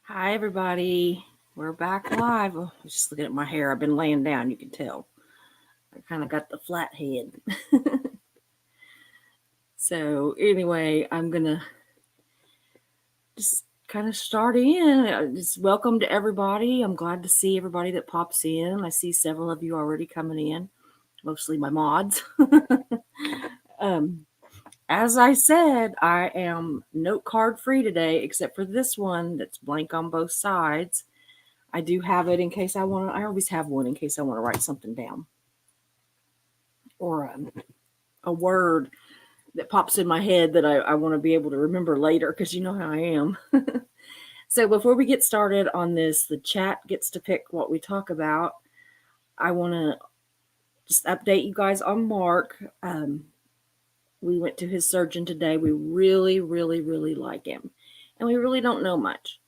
Hi, everybody. We're back live. Oh, just looking at my hair. I've been laying down. You can tell. I kind of got the flat head. So, anyway, I'm going to just kind of start in. Just welcome to everybody. I'm glad to see everybody that pops in. I see several of you already coming in, mostly my mods. um, as I said, I am note card free today, except for this one that's blank on both sides. I do have it in case I want to. I always have one in case I want to write something down or a word that pops in my head that I want to be able to remember later because you know how I am. So before we get started on this, the chat gets to pick what we talk about. I want to just update you guys on Mark. We went to his surgeon today. We really, really, really like him, and we really don't know much.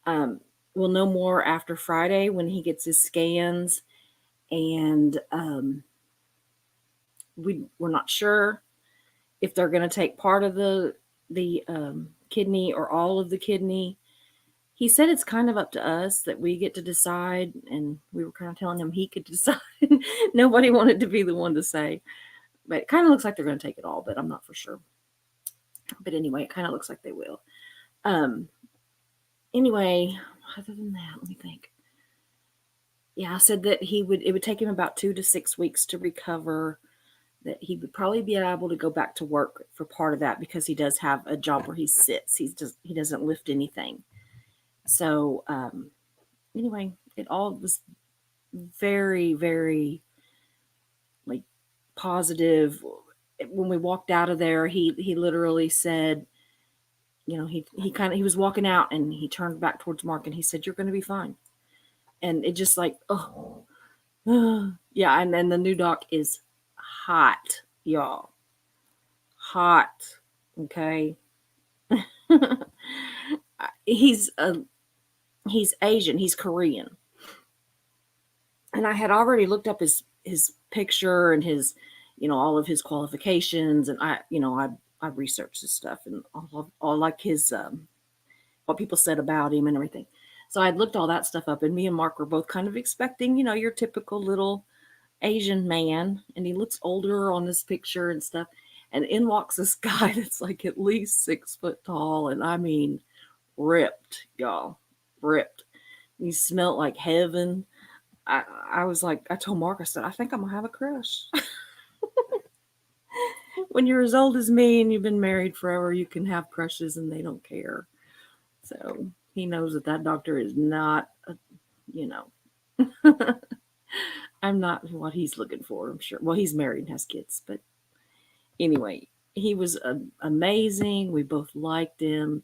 Um, we'll know more after Friday when he gets his scans, and we're not sure if they're going to take part of the kidney or all of the kidney. He said it's kind of up to us that we get to decide, and we were kind of telling him he could decide. Nobody wanted to be the one to say, but it kind of looks like they're going to take it all, but I'm not for sure. But anyway, it kind of looks like they will. Um, anyway, other than that, let me think. Yeah, I said that it would take him about 2 to 6 weeks to recover, that he would probably be able to go back to work for part of that because he does have a job where he sits. He doesn't lift anything. So anyway, it all was very, very like positive. When we walked out of there, he literally said, he was walking out and he turned back towards Mark and he said, "You're going to be fine." And it just like, yeah. And then the new doc is hot, y'all, hot. Okay. he's he's Asian, he's Korean, and I had already looked up his picture and his, all of his qualifications, and I researched his stuff and all like his what people said about him and everything. So I had looked all that stuff up, and me and Mark were both kind of expecting, your typical little Asian man, and he looks older on this picture and stuff. And in walks this guy that's like at least 6 foot tall, and I mean ripped, y'all, ripped. He smelled like heaven. I, I was like, I told Mark, I said, I think I'm gonna have a crush. When you're as old as me and you've been married forever, you can have crushes and they don't care. So he knows that that doctor is not, you know, I'm not what he's looking for, I'm sure. Well, he's married and has kids, but anyway, he was amazing. We both liked him.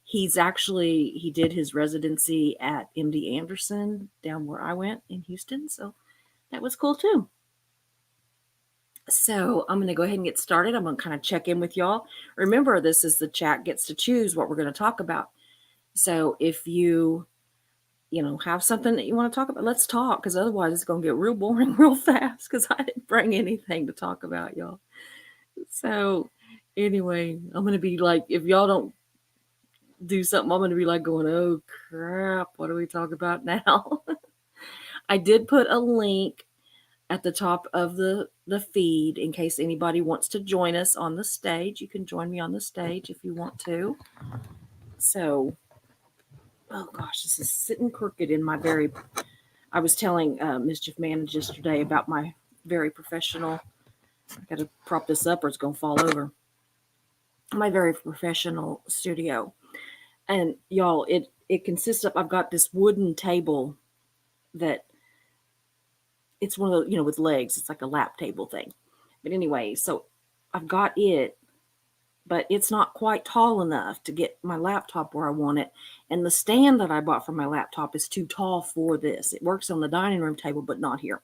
He did his residency at MD Anderson down where I went in Houston. So that was cool too. So I'm going to go ahead and get started. I'm going to kind of check in with y'all. Remember, this is the chat gets to choose what we're going to talk about. So if you have something that you want to talk about, let's talk, because otherwise it's going to get real boring real fast because I didn't bring anything to talk about, y'all. So anyway, I'm going to be like, if y'all don't do something, I'm going to be like going, oh crap, what do we talk about now? I did put a link at the top of the feed in case anybody wants to join us on the stage. You can join me on the stage if you want to. So, oh gosh, this is sitting crooked in my very. I was telling Mischief Manage yesterday about my very professional. I got to prop this up or it's going to fall over. My very professional studio, and y'all, it consists of. I've got this wooden table that it's one of the, with legs. It's like a lap table thing. But anyway, so I've got it, but it's not quite tall enough to get my laptop where I want it. And the stand that I bought for my laptop is too tall for this. It works on the dining room table, but not here.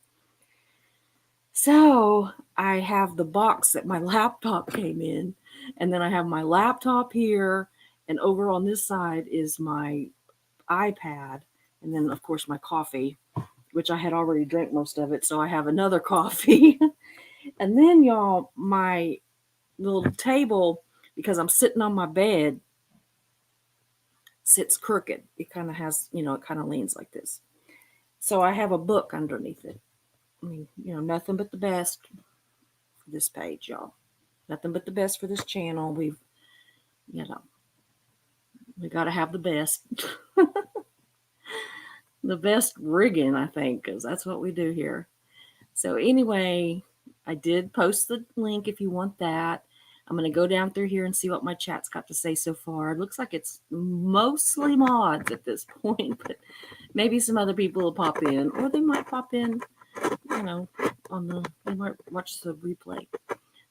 So I have the box that my laptop came in, and then I have my laptop here, and over on this side is my iPad, and then of course my coffee, which I had already drank most of it, so I have another coffee. And then y'all, my little table, because I'm sitting on my bed, sits crooked. It kind of has, it kind of leans like this. So I have a book underneath it. I mean, nothing but the best for this page, y'all. Nothing but the best for this channel. We got to have the best. The best rigging, I think, because that's what we do here. So anyway, I did post the link if you want that. I'm going to go down through here and see what my chat's got to say so far. It looks like it's mostly mods at this point, but maybe some other people will pop in, or they might pop in, they might watch the replay.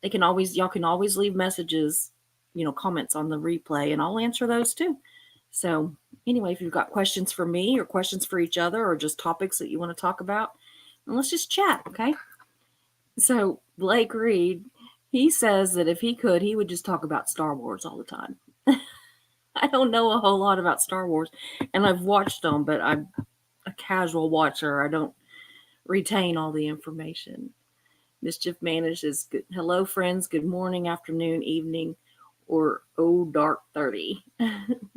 Y'all can always leave messages, comments on the replay, and I'll answer those too. So anyway, if you've got questions for me or questions for each other or just topics that you want to talk about, let's just chat, okay? So Blake Reed, he says that if he could, he would just talk about Star Wars all the time. I don't know a whole lot about Star Wars, and I've watched them, but I'm a casual watcher. I don't retain all the information. Mischief manages. Hello, friends. Good morning, afternoon, evening, or dark 30.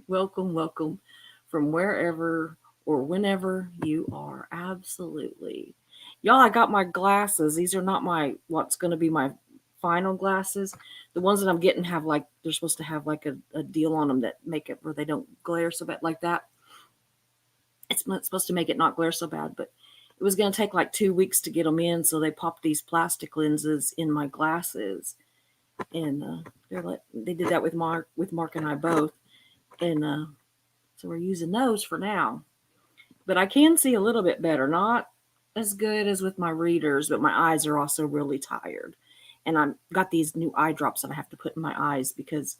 Welcome from wherever or whenever you are. Absolutely. Y'all, I got my glasses. These are not what's going to be my final glasses. The ones that I'm getting have they're supposed to have a deal on them that make it where they don't glare so bad like that. It's supposed to make it not glare so bad, but it was going to take 2 weeks to get them in. So they popped these plastic lenses in my glasses, and they did that with Mark and I both. And so we're using those for now. But I can see a little bit better, not as good as with my readers, but my eyes are also really tired. And I've got these new eye drops that I have to put in my eyes because,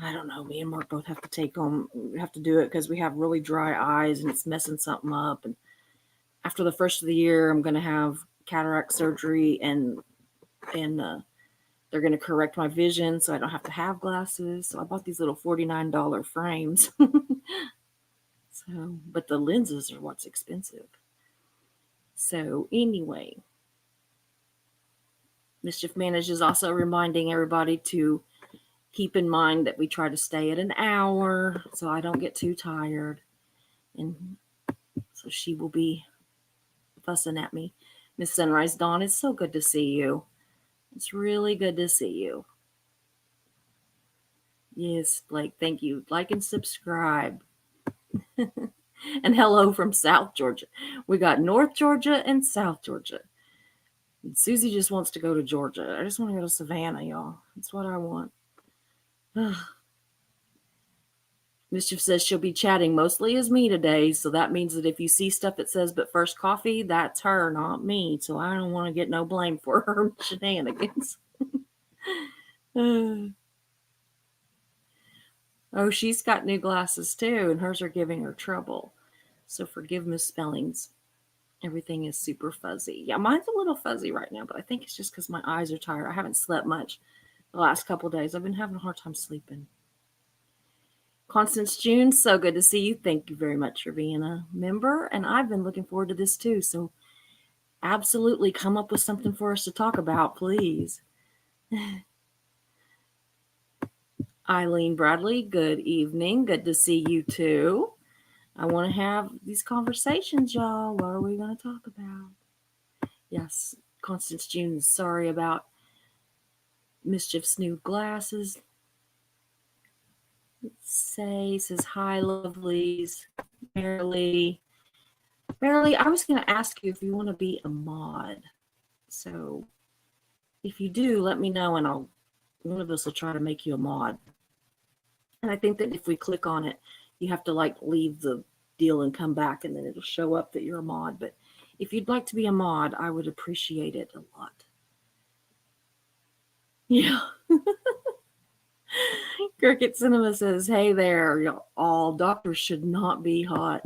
I don't know, me and Mark both have to take them. We have to do it because we have really dry eyes and it's messing something up. And after the first of the year, I'm going to have cataract surgery and they're going to correct my vision so I don't have to have glasses. So I bought these little $49 frames. But the lenses are what's expensive. So anyway, Mischief Manage is also reminding everybody to keep in mind that we try to stay at an hour so I don't get too tired. And so she will be fussing at me. Miss Sunrise Dawn, it's so good to see you. It's really good to see you. Yes, Blake, thank you. Like and subscribe. And hello from South Georgia. We got North Georgia and South Georgia. And Susie just wants to go to Georgia. I just want to go to Savannah, y'all. That's what I want. Mischief says she'll be chatting mostly as me today, so that means that if you see stuff that says "but first coffee," that's her, not me. So I don't want to get no blame for her shenanigans. Oh, she's got new glasses too, and hers are giving her trouble. So forgive misspellings. Everything is super fuzzy. Yeah, mine's a little fuzzy right now, but I think it's just because my eyes are tired. I haven't slept much the last couple of days. I've been having a hard time sleeping. Constance June, so good to see you. Thank you very much for being a member. And I've been looking forward to this too. So absolutely come up with something for us to talk about, please. Eileen Bradley, good evening. Good to see you too. I want to have these conversations, y'all. What are we going to talk about? Yes, Constance June, sorry about Mischief's new glasses. Says hi, lovelies. Marilee, I was going to ask you if you want to be a mod. So if you do, let me know and one of us will try to make you a mod. And I think that if we click on it, you have to leave the deal and come back and then it'll show up that you're a mod. But if you'd like to be a mod, I would appreciate it a lot. Yeah. Cricket Cinema says, hey there, y'all, doctors should not be hot.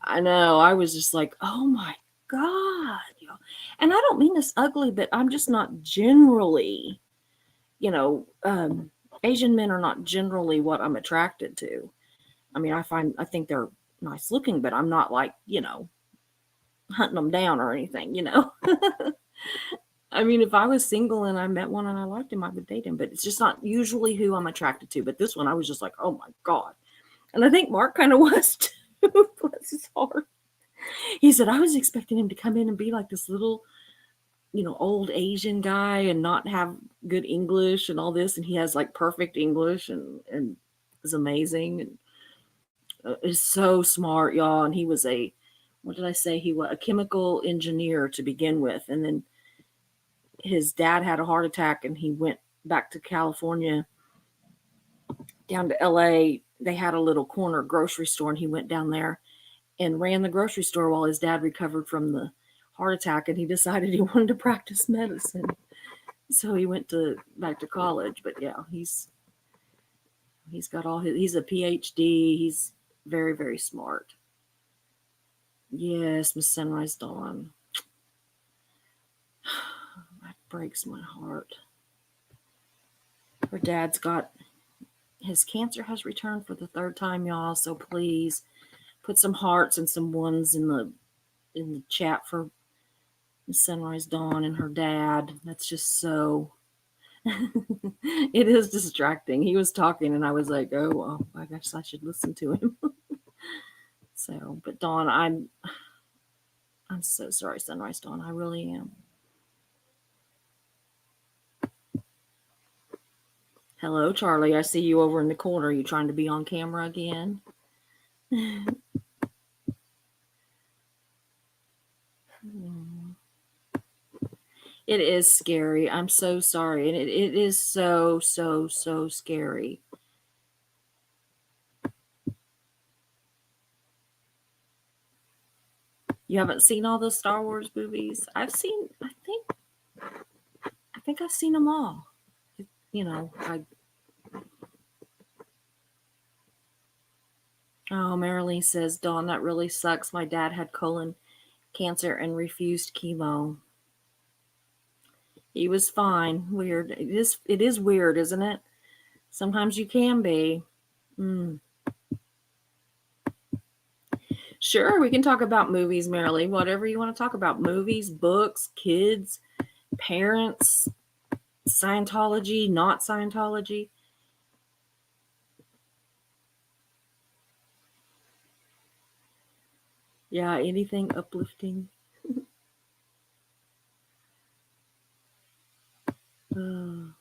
I know. I was just like, oh my God. Y'all. And I don't mean this ugly, but I'm just not generally, Asian men are not generally what I'm attracted to. I mean, I think they're nice looking, but I'm not hunting them down or anything, I mean, if I was single and I met one and I liked him, I would date him, but it's just not usually who I'm attracted to. But this one, I was just like, oh my God. And I think Mark kind of was too. Bless his heart. He said, I was expecting him to come in and be like this little, old Asian guy and not have good English and all this. And he has like perfect English and is amazing and is so smart, y'all. And he was what did I say? He was a chemical engineer to begin with. And then his dad had a heart attack and he went back to California, down to LA. They had a little corner grocery store and he went down there and ran the grocery store while his dad recovered from the heart attack, and he decided he wanted to practice medicine. So he went back to college. But yeah, he's got he's a PhD. He's very, very smart. Yes, Miss Sunrise Dawn. That breaks my heart. Her dad's got his cancer has returned for the third time, y'all. So please put some hearts and some ones in the chat for Miss Sunrise Dawn and her dad. That's just so it is distracting. He was talking and I was like, oh, I guess I should listen to him. So, but Dawn, I'm so sorry, Sunrise Dawn. I really am. Hello, Charlie. I see you over in the corner. Are you trying to be on camera again? It is scary. I'm so sorry. And it is so, so, so scary. You haven't seen all the Star Wars movies? I think I've seen them all. Oh, Marilee says, Dawn, that really sucks. My dad had colon cancer and refused chemo. He was fine. Weird. It is weird, isn't it? Sometimes you can be. Sure, we can talk about movies, Marilee. Whatever you want to talk about. Movies, books, kids, parents, Scientology, not Scientology. Yeah, anything uplifting. I'm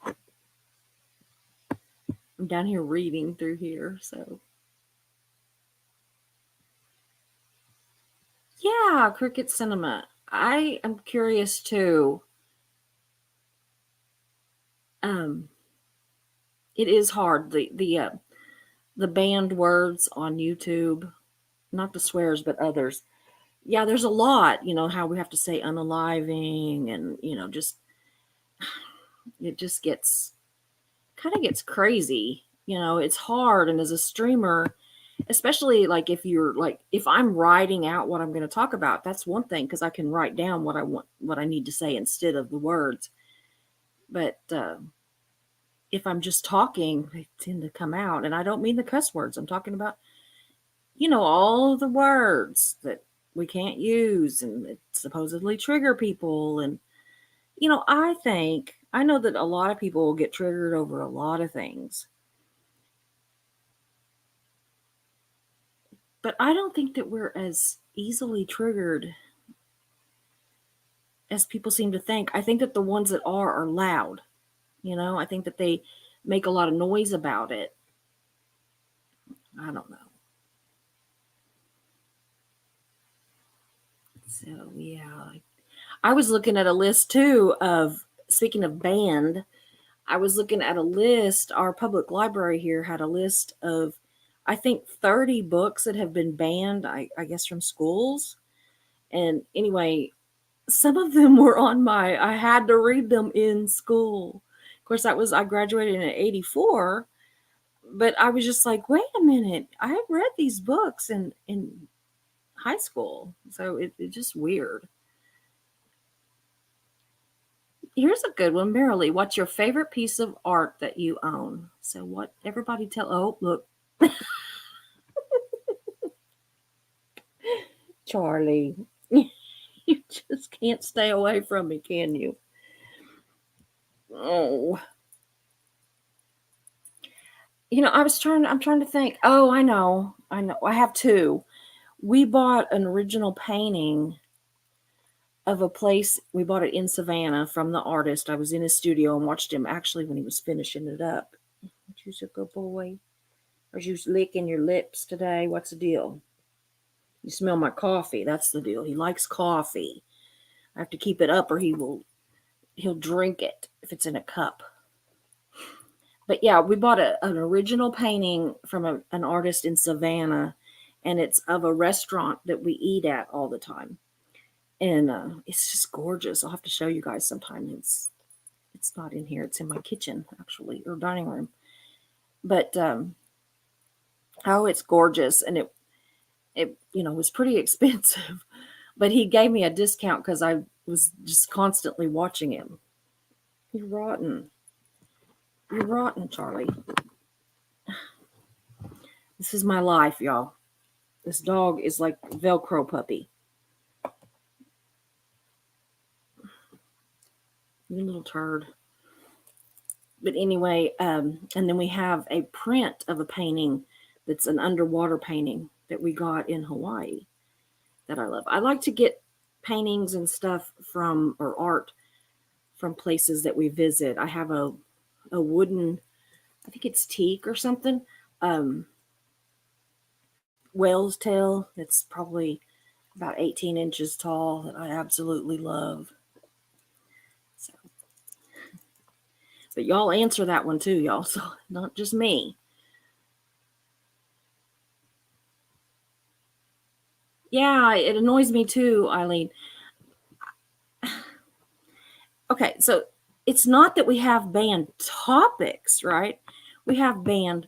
down here reading through here, so. Yeah, Cricket Cinema. I am curious too. It is hard. The banned words on YouTube, not the swears, but others. Yeah, there's a lot, how we have to say unaliving and, just, it just kind of gets crazy. It's hard. And as a streamer, especially like if I'm writing out what I'm going to talk about, that's one thing, because I can write down what I need to say instead of the words. But if I'm just talking, they tend to come out. And I don't mean the cuss words. I'm talking about, all the words that we can't use and that supposedly trigger people. And, I know that a lot of people will get triggered over a lot of things. But I don't think that we're as easily triggered as people seem to think. I think that the ones that are loud. I think that they make a lot of noise about it. I don't know. So, yeah. I was looking at a list too speaking of banned, I was looking at a list. Our public library here had a list of, I think, 30 books that have been banned, I guess, from schools. And anyway, some of them were I had to read them in school. Of course, I graduated in 84, but I was just like, wait a minute, I have read these books in high school. So it's just weird. Here's a good one, Marilee. What's your favorite piece of art that you own? So what everybody oh, look. Charlie, you just can't stay away from me, can you? Oh. I'm trying to think. Oh, I know. I know. I have two. We bought an original painting of a place. We bought it in Savannah from the artist. I was in his studio and watched him actually when he was finishing it up. You're a good boy. Are you licking your lips today? What's the deal? You smell my coffee. That's the deal. He likes coffee. I have to keep it up or he'll drink it if it's in a cup. But yeah, we bought an original painting from an artist in Savannah, and it's of a restaurant that we eat at all the time, and it's just gorgeous. I'll have to show you guys sometime. It's not in here. It's in my kitchen actually, or dining room. But oh, it's gorgeous, and it was pretty expensive, but he gave me a discount because I was just constantly watching him. You're rotten. You're rotten, Charlie. This is my life, y'all. This dog is like a Velcro puppy. You little turd. But anyway, and then we have a print of a painting that's an underwater painting that we got in Hawaii that I love. I like to get paintings and stuff or art from places that we visit. I have a wooden, I think it's teak or something, whale's tail that's probably about 18 inches tall that I absolutely love. So, but y'all answer that one too, y'all. So not just me. Yeah, it annoys me too, Eileen. Okay, so it's not that we have banned topics, right? We have banned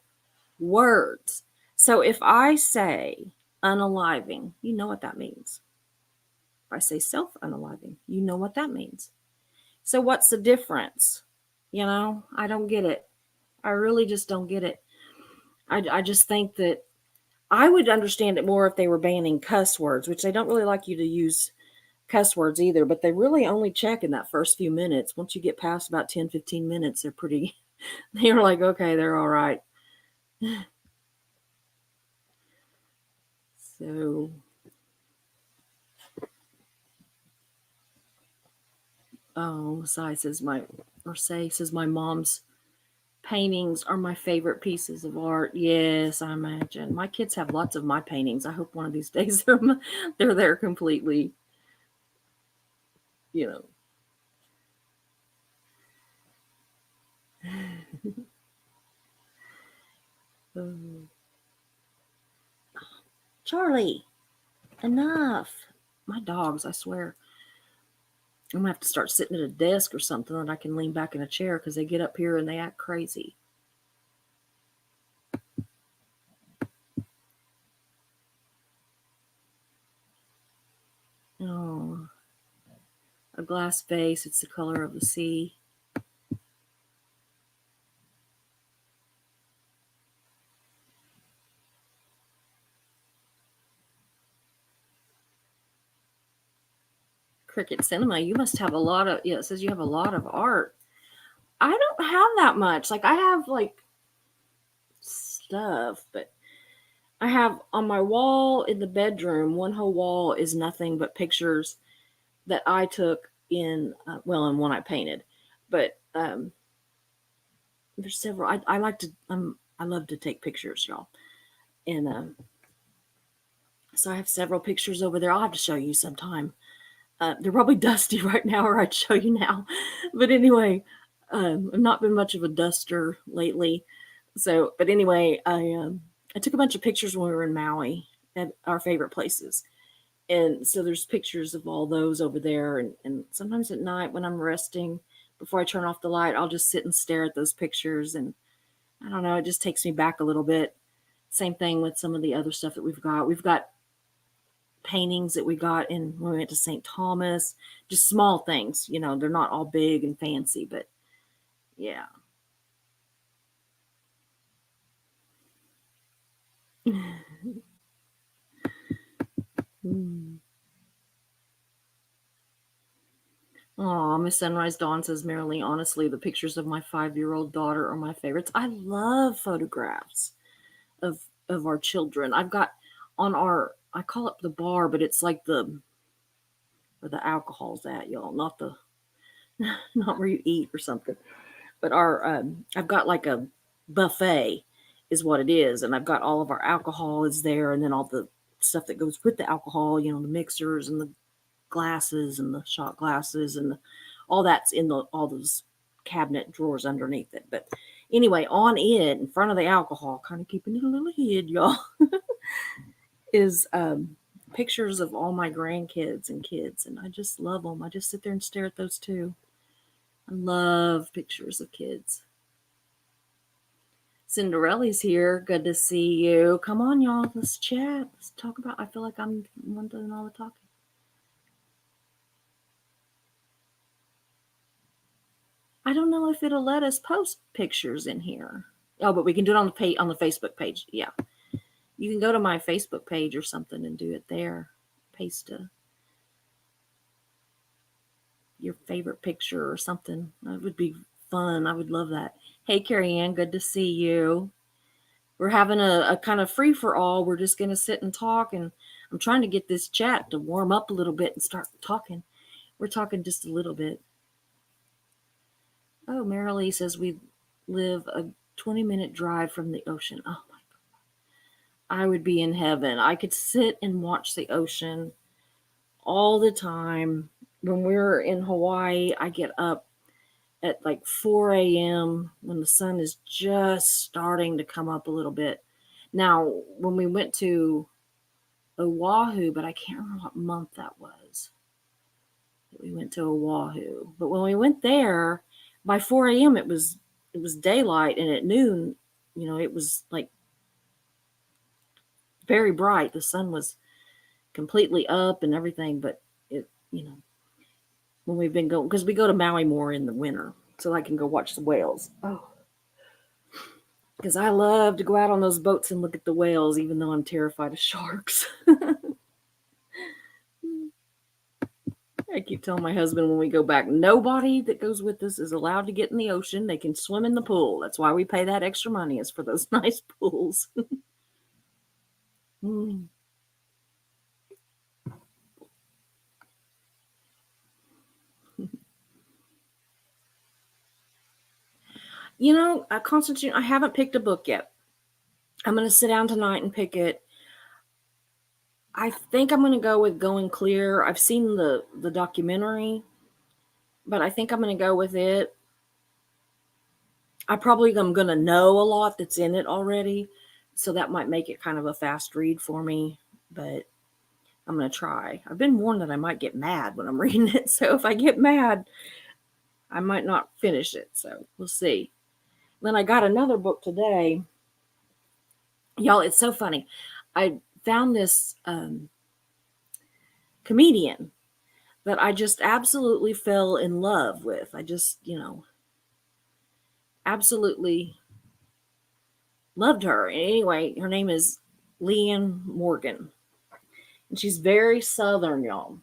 words. So if I say unaliving, you know what that means. If I say self unaliving, you know what that means. So what's the difference? I don't get it. I really just don't get it. I just think that I would understand it more if they were banning cuss words, which they don't really like you to use cuss words either, but they really only check in that first few minutes. Once you get past about 10, 15 minutes, they're like, okay, they're all right. So, Say says my mom's paintings are my favorite pieces of art. Yes, I imagine. My kids have lots of my paintings. I hope one of these days they're there completely, you know. Oh, Charlie, enough. My dogs, I swear. I'm gonna have to start sitting at a desk or something that I can lean back in a chair because they get up here and they act crazy. Oh, a glass vase. It's the color of the sea. Cricket Cinema. You must have a lot of. Yeah, it says you have a lot of art. I don't have that much. Like I have like stuff, but I have on my wall in the bedroom. One whole wall is nothing but pictures that I took and one I painted, but there's several. I like to. I love to take pictures, y'all, and so I have several pictures over there. I'll have to show you sometime. They're probably dusty right now, or I'd show you now. But anyway, I've not been much of a duster lately. So, but anyway, I took a bunch of pictures when we were in Maui at our favorite places. And so there's pictures of all those over there. And sometimes at night when I'm resting, before I turn off the light, I'll just sit and stare at those pictures. And I don't know, it just takes me back a little bit. Same thing with some of the other stuff that we've got. We've got paintings that we got when we went to St. Thomas, just small things, they're not all big and fancy, but yeah. Oh, Miss Sunrise Dawn says, Marilee, honestly, the pictures of my 5-year-old daughter are my favorites. I love photographs of our children. I've got on our, I call it the bar, but it's like where the alcohol's at, y'all, not the not where you eat or something. But our I've got like a buffet is what it is, and I've got all of our alcohol is there, and then all the stuff that goes with the alcohol, you know, the mixers and the glasses and the shot glasses and all that's in all those cabinet drawers underneath it. But anyway, on it in front of the alcohol, kind of keeping it a little hid, y'all, is pictures of all my grandkids and kids, and I just love them. I just sit there and stare at those too. I love pictures of kids. Cinderella's here. Good to see you. Come on, y'all. Let's chat. Let's talk about. I feel like I'm one doing all the talking. I don't know if it'll let us post pictures in here. Oh, but we can do it on the Facebook page. Yeah, you can go to my Facebook page or something and do it there. Paste your favorite picture or something. That would be fun. I would love that. Hey, Carrie Ann, good to see you. We're having a kind of free for all. We're just going to sit and talk, and I'm trying to get this chat to warm up a little bit and start talking. We're talking just a little bit. Oh, Marilee says we live a 20-minute drive from the ocean. Oh my God. I would be in heaven. I could sit and watch the ocean all the time. When we're in Hawaii, I get up at like 4 a.m. when the sun is just starting to come up a little bit. Now, when we went to Oahu, but I can't remember what month that was. We went to Oahu. But when we went there, by 4 a.m. it was daylight, and at noon, you know, it was like very bright. The sun was completely up and everything, but it, you know, when we've been going, because we go to Maui more in the winter, so I can go watch the whales. Oh, because I love to go out on those boats and look at the whales, even though I'm terrified of sharks. I keep telling my husband when we go back, nobody that goes with us is allowed to get in the ocean. They can swim in the pool. That's why we pay that extra money, is for those nice pools. Mm. You know, Constantine, I haven't picked a book yet. I'm going to sit down tonight and pick it. I think I'm going to go with Going Clear. I've seen the documentary, but I think I'm going to go with it. I'm going to know a lot that's in it already, so that might make it kind of a fast read for me, but I'm going to try. I've been warned that I might get mad when I'm reading it, so if I get mad, I might not finish it, so we'll see. Then I got another book today. Y'all, it's so funny. I found this comedian that I just absolutely fell in love with. I just, you know, absolutely loved her. Anyway, her name is Leanne Morgan. And she's very Southern, y'all.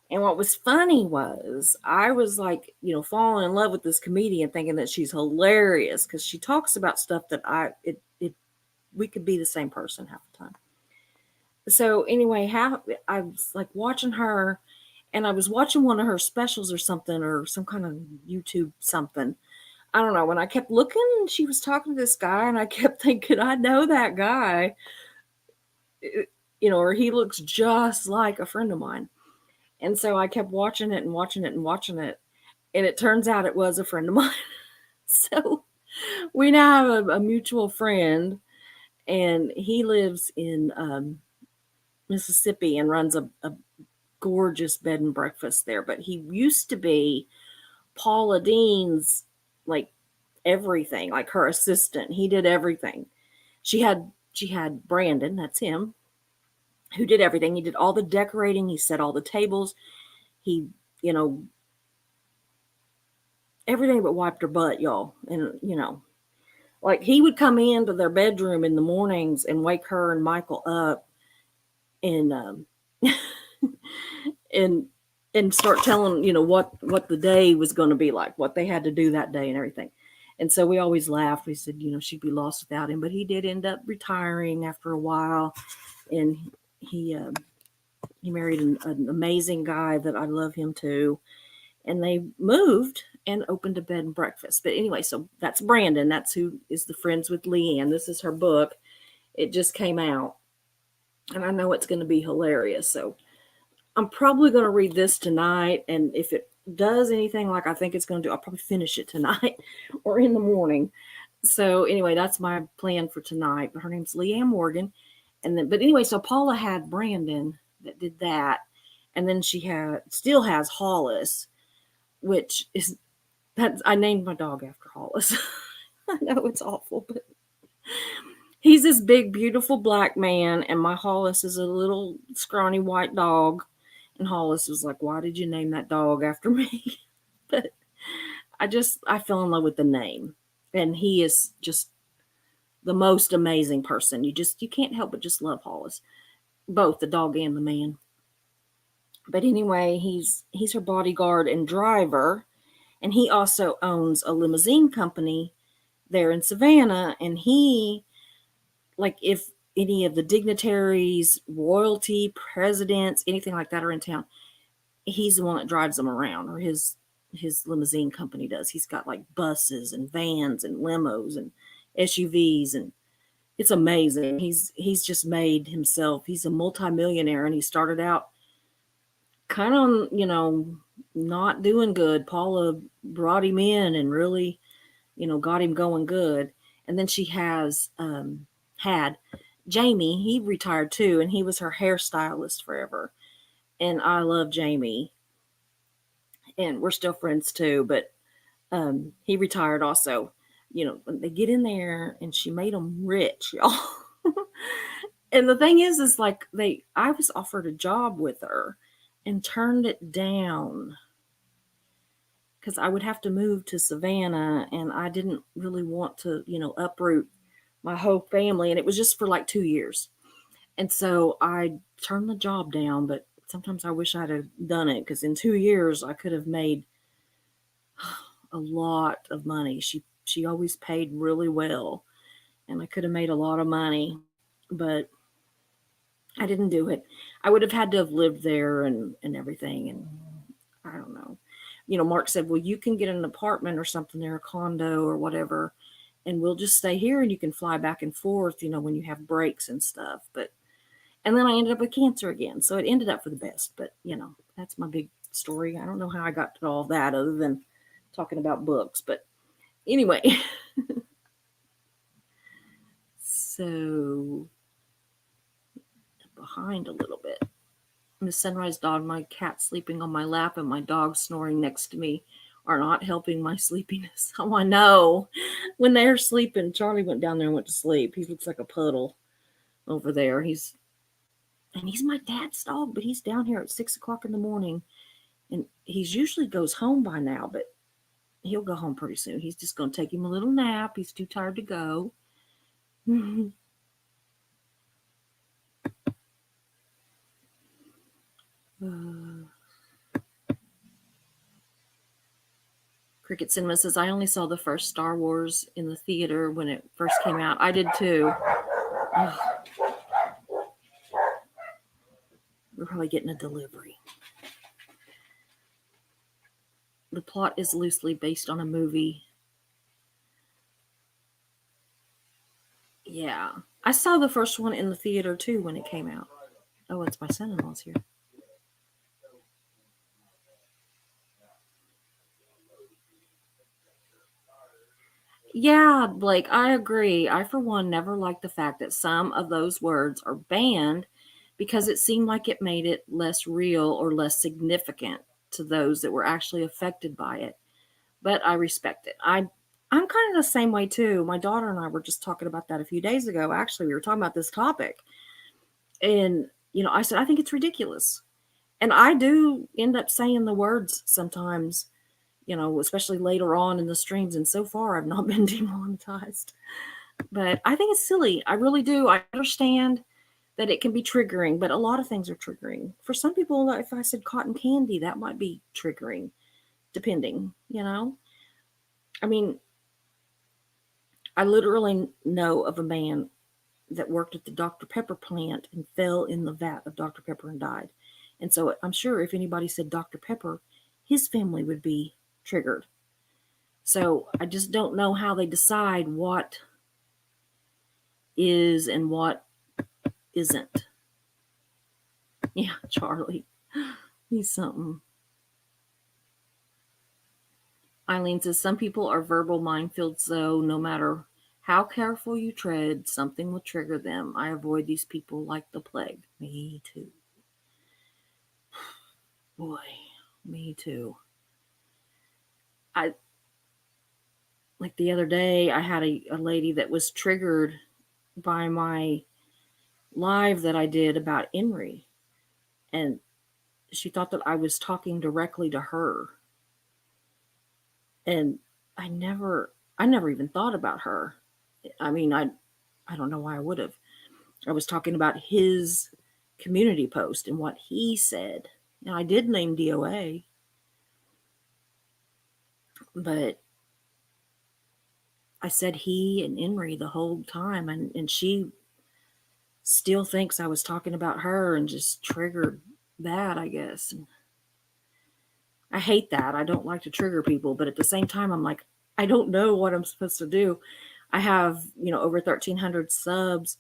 And what was funny was I was like, you know, falling in love with this comedian, thinking that she's hilarious because she talks about stuff that we could be the same person half the time. So anyway, I was like watching her, and I was watching one of her specials or something, or some kind of YouTube something. I don't know. When I kept looking, she was talking to this guy, and I kept thinking, I know that guy, you know, or he looks just like a friend of mine. And so I kept watching it and watching it and watching it. And it turns out it was a friend of mine. So we now have a mutual friend, and he lives in Mississippi and runs a gorgeous bed and breakfast there. But he used to be Paula Dean's, like, everything, like her assistant. He did everything. She had Brandon, that's him, who did everything. He did all the decorating. He set all the tables. He, you know, everything but wiped her butt, y'all. And, you know, like he would come into their bedroom in the mornings and wake her and Michael up and and and start telling, what the day was going to be like, what they had to do that day and everything. And so we always laughed. We said, she'd be lost without him, but he did end up retiring after a while. And he, he married an amazing guy that I love him too. And they moved and opened a bed and breakfast. But anyway, so that's Brandon. That's who is the Friends with Leanne. This is her book. It just came out. And I know it's going to be hilarious. So I'm probably going to read this tonight. And if it does anything like I think it's going to do, I'll probably finish it tonight or in the morning. So anyway, that's my plan for tonight. But her name's Leanne Morgan. But anyway, so Paula had Brandon that did that. And then she still has Hollis, which is I named my dog after Hollis. I know it's awful, but he's this big, beautiful black man, and my Hollis is a little scrawny white dog. And Hollis was like, "Why did you name that dog after me?" But I fell in love with the name, and he is just the most amazing person. You can't help but just love Hollis, both the dog and the man. But anyway, he's her bodyguard and driver, and he also owns a limousine company there in Savannah. And he, like, if any of the dignitaries, royalty, presidents, anything like that are in town, he's the one that drives them around, or his limousine company does. He's got like buses and vans and limos and SUVs, and it's amazing. He's just made himself. He's a multimillionaire, and he started out kind of, not doing good. Paula brought him in and really, got him going good. And then she had Jamie. He retired too, and he was her hairstylist forever. And I love Jamie, and we're still friends too. But he retired also. They get in there, and she made them rich, y'all. And the thing is like I was offered a job with her and turned it down because I would have to move to Savannah, and I didn't really want to, uproot my whole family. And it was just for like 2 years. And so I turned the job down, but sometimes I wish I'd have done it, because in 2 years I could have made a lot of money. She always paid really well, and I could have made a lot of money, but I didn't do it. I would have had to have lived there and everything. And I don't know. Mark said, well, you can get an apartment or something there, a condo or whatever, and we'll just stay here, and you can fly back and forth, when you have breaks and stuff. And then I ended up with cancer again. So it ended up for the best. But, that's my big story. I don't know how I got to all that other than talking about books. But anyway, so behind a little bit. Miss Sunrise Dog, my cat sleeping on my lap and my dog snoring next to me are not helping my sleepiness. Oh, I know. When they're sleeping, Charlie went down there and went to sleep. He looks like a puddle over there. He's my dad's dog, but he's down here at 6:00 in the morning, and he's usually goes home by now, but he'll go home pretty soon. He's just going to take him a little nap. He's too tired to go. Cricket Cinema says, I only saw the first Star Wars in the theater when it first came out. I did too. Ugh. We're probably getting a delivery. The plot is loosely based on a movie. Yeah. I saw the first one in the theater too when it came out. Oh, it's my son-in-law's here. Yeah, Blake, I agree. I, for one, never liked the fact that some of those words are banned because it seemed like it made it less real or less significant to those that were actually affected by it. But I respect it. I'm kind of the same way too. My daughter and I were just talking about that a few days ago. Actually, we were talking about this topic. And, I said, I think it's ridiculous. And I do end up saying the words sometimes, especially later on in the streams. And so far, I've not been demonetized. But I think it's silly. I really do. I understand that it can be triggering, but a lot of things are triggering. For some people, if I said cotton candy, that might be triggering, depending, you know? I mean, I literally know of a man that worked at the Dr. Pepper plant and fell in the vat of Dr. Pepper and died. And so I'm sure if anybody said Dr. Pepper, his family would be triggered. So I just don't know how they decide what is and what isn't. Yeah, Charlie. He's something. Eileen says some people are verbal minefields, though. No matter how careful you tread, something will trigger them. I avoid these people like the plague. Me too. Boy, me too. I like the other day I had a lady that was triggered by my live that I did about Henry, and she thought that I was talking directly to her. And I never even thought about her. I mean, I don't know why I would have. I was talking about his community post and what he said. Now I did name DOA, but I said he and Henry the whole time, and she still thinks I was talking about her and just triggered that, I guess. And I hate that. I don't like to trigger people, but at the same time, I'm like, I don't know what I'm supposed to do. I have, over 1,300 subs,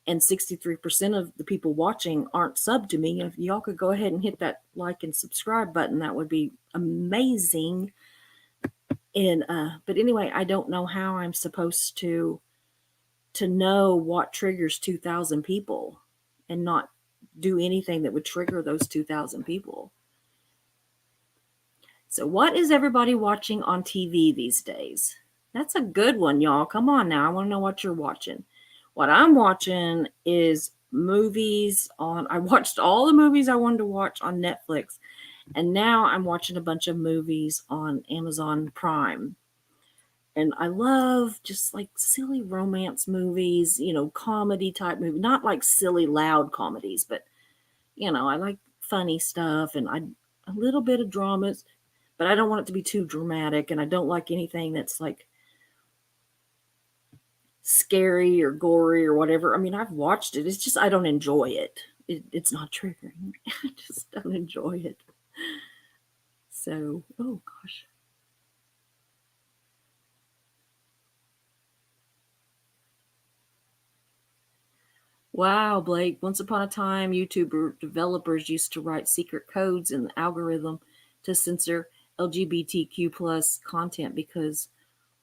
and 63% of the people watching aren't subbed to me. If y'all could go ahead and hit that like and subscribe button, that would be amazing. And but anyway, I don't know how I'm supposed to know what triggers 2,000 people and not do anything that would trigger those 2,000 people. So what is everybody watching on TV these days? That's a good one, y'all. Come on now. I want to know what you're watching. What I'm watching is movies I watched all the movies I wanted to watch on Netflix, and now I'm watching a bunch of movies on Amazon Prime. And I love just like silly romance movies, comedy type movies, not like silly loud comedies, but I like funny stuff and a little bit of dramas, but I don't want it to be too dramatic, and I don't like anything that's like scary or gory or whatever. I mean, I've watched it. It's just I don't enjoy it. It's not triggering. I just don't enjoy it. So, oh gosh. Wow, Blake. Once upon a time, YouTuber developers used to write secret codes in the algorithm to censor LGBTQ plus content because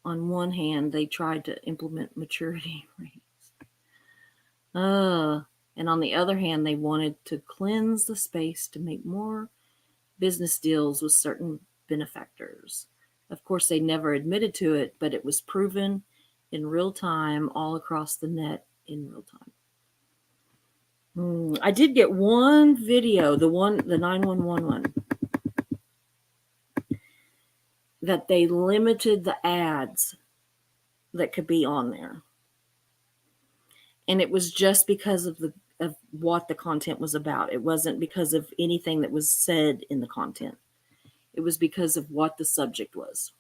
on one hand, they tried to implement maturity rates. And on the other hand, they wanted to cleanse the space to make more business deals with certain benefactors. Of course, they never admitted to it, but it was proven in real time all across the net in real time. I did get one video, the 911 one, that they limited the ads that could be on there. And it was just because of what the content was about. It wasn't because of anything that was said in the content. It was because of what the subject was.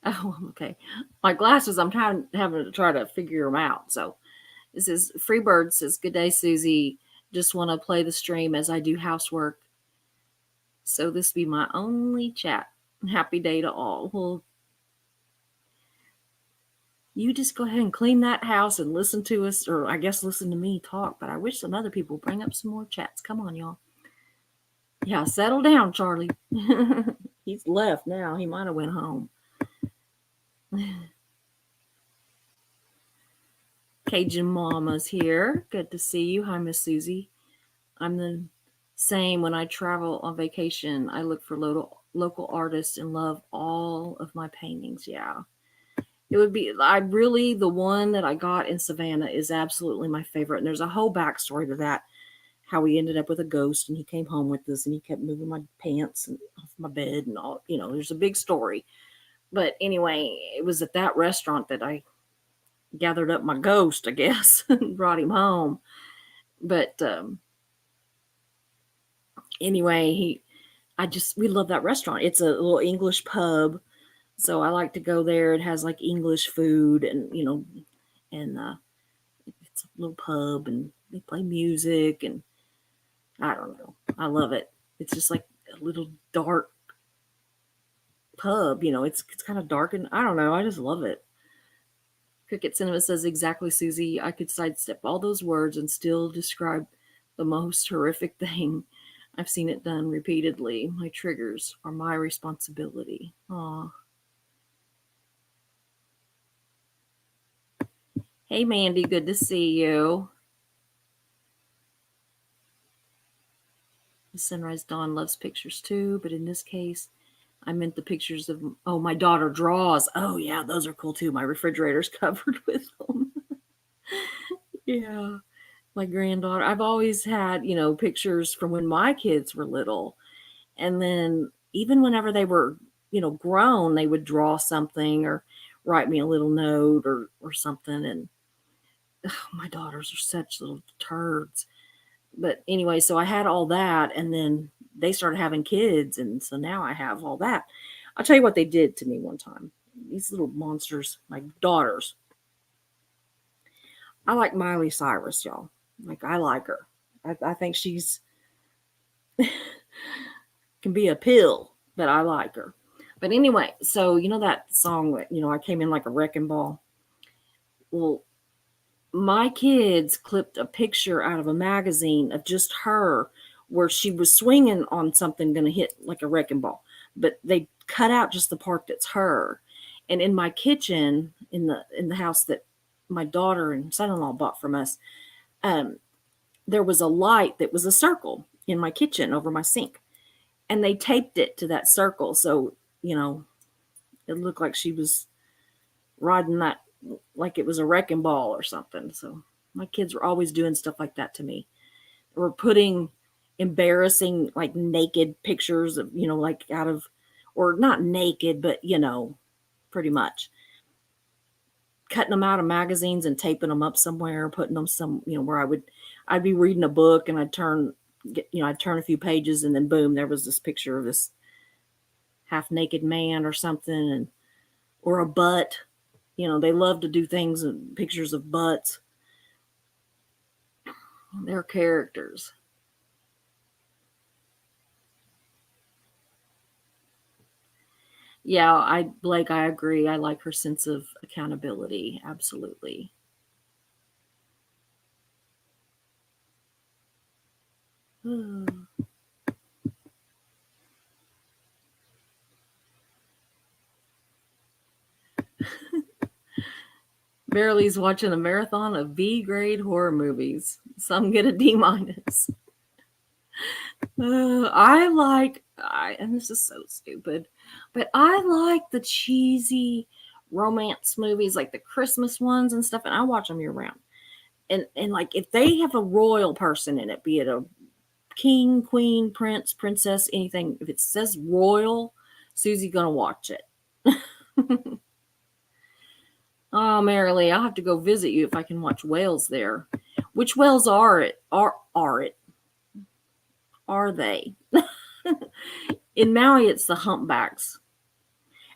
Oh, okay. My glasses, I'm having to try to figure them out. So this is Freebird says, "Good day, Susie. Just want to play the stream as I do housework. So this be my only chat. Happy day to all." Well, you just go ahead and clean that house and listen to us, or I guess listen to me talk. But I wish some other people bring up some more chats. Come on, y'all. Yeah, settle down, Charlie. He's left now. He might have went home. Cajun Mama's here. Good to see you. Hi, Miss Susie. I'm the same when I travel on vacation. I look for local artists and love all of my paintings. Yeah. It would be, the one that I got in Savannah is absolutely my favorite. And there's a whole backstory to that. how we ended up with a ghost and he came home with us and he kept moving my pants and off my bed and all, there's a big story. But anyway, it was at that restaurant that I gathered up my ghost, I guess, and brought him home. But anyway, we love that restaurant. It's a little English pub. So I like to go there. It has like English food and, and it's a little pub and they play music and I don't know. I love it. It's just like a little dark pub, it's kind of dark and I don't know. I just love it. Cricket Cinema says exactly, Susie. I could sidestep all those words and still describe the most horrific thing. I've seen it done repeatedly. My triggers are my responsibility. Aw. Hey, Mandy, good to see you. The Sunrise Dawn loves pictures too, but in this case, I meant the pictures of, my daughter draws. Oh, yeah, those are cool too. My refrigerator's covered with them. Yeah, my granddaughter. I've always had, pictures from when my kids were little. And then even whenever they were, grown, they would draw something or write me a little note or something. And my daughters are such little turds. But anyway, so I had all that and then they started having kids. And so now I have all that. I'll tell you what they did to me one time. These little monsters, my daughters. I like Miley Cyrus, y'all. Like, I like her. I think she's can be a pill, but I like her. But anyway, so that song that, I came in like a wrecking ball. Well, my kids clipped a picture out of a magazine of just her where she was swinging on something going to hit like a wrecking ball, but they cut out just the part that's her. And in my kitchen, in the house that my daughter and son-in-law bought from us, there was a light that was a circle in my kitchen over my sink, and they taped it to that circle. So, it looked like she was riding that like it was a wrecking ball or something. So my kids were always doing stuff like that to me. Or putting embarrassing, like naked pictures of, like out of, or not naked, but, pretty much cutting them out of magazines and taping them up somewhere, putting them where I'd be reading a book and I'd turn a few pages and then boom, there was this picture of this half naked man or something, and or a butt. They love to do things and pictures of butts. They're characters. Yeah, Blake, I agree. I like her sense of accountability. Absolutely. Marilee's watching a marathon of B-grade horror movies. Some get a D minus. And this is so stupid, but I like the cheesy romance movies, like the Christmas ones and stuff, and I watch them year round. And like if they have a royal person in it, be it a king, queen, prince, princess, anything, if it says royal, Susie gonna watch it. Oh, Marilee, I'll have to go visit you if I can watch whales there. Which whales are it? Are they? In Maui, it's the humpbacks.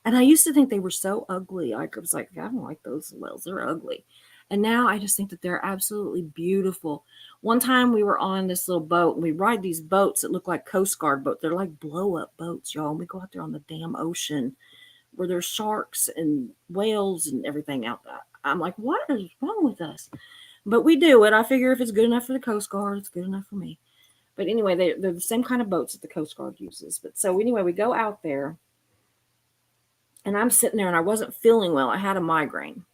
And I used to think they were so ugly. I was like, I don't like those whales. They're ugly. And now I just think that they're absolutely beautiful. One time we were on this little boat and we ride these boats that look like Coast Guard boats. They're like blow up boats, y'all. And we go out there on the damn ocean where there's sharks and whales and everything out there. I'm like, what is wrong with us? But we do it. I figure if it's good enough for the Coast Guard, it's good enough for me. But anyway, they're the same kind of boats that the Coast Guard uses. But so anyway, we go out there and I'm sitting there and I wasn't feeling well. I had a migraine